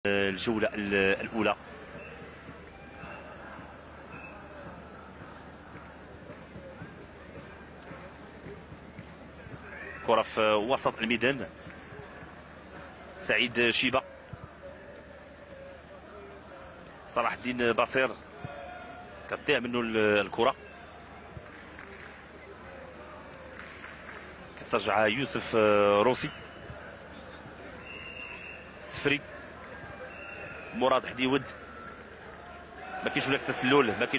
الجولة الأولى. كرة في وسط الميدان، سعيد شيبة، صلاح الدين بصير كتضيع منه الكرة، كيسترجعها يوسف روسي، السفري، مراد حديود، ما كاينش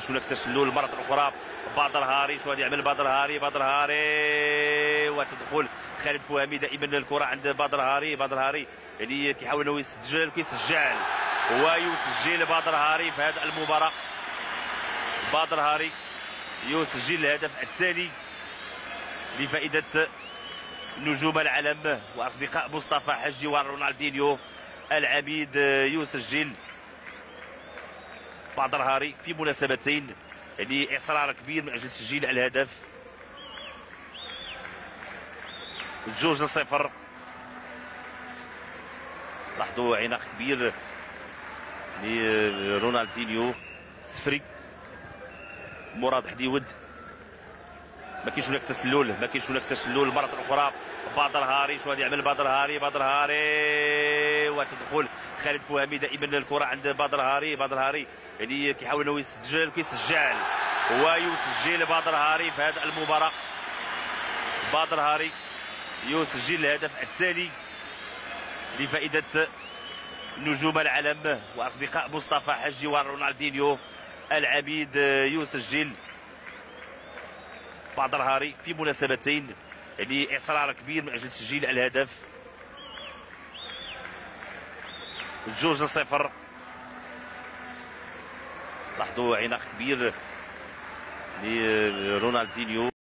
هناك تسلل، مرة أخرى بدر هاري. شو غادي يعمل بدر هاري وتدخل خالد فهمي. دائما الكرة عند بدر هاري يعني كيحاول انه يسجل ويسجل بدر هاري في هذه المباراة. بدر هاري يسجل الهدف الثاني لفائدة نجوم العالم واصدقاء مصطفى حجي ورونالدينيو العبيد. يسجل بدر هاري في مناسبتين، يعني اصرار كبير من اجل تسجيل الهدف. 2-0. لاحظوا عناق كبير لرونالدينيو، السفري، مراد حديود، ما كاينش هناك تسلل، مرة أخرى بدر هاري. شو غادي يعمل بدر هاري وتدخل خالد فهمي. دائما الكرة عند بدر هاري يعني كيحاول انه يسجل ويسجل بدر هاري في هذه المباراة. بدر هاري يسجل الهدف الثاني لفائدة نجوم العالم واصدقاء مصطفى حجي ورونالدينيو العبيد. يسجل بدر هاري في مناسبتين، يعني اصرار كبير من اجل تسجيل الهدف. 2-0. لاحظوا عناق كبير لرونالدينيو.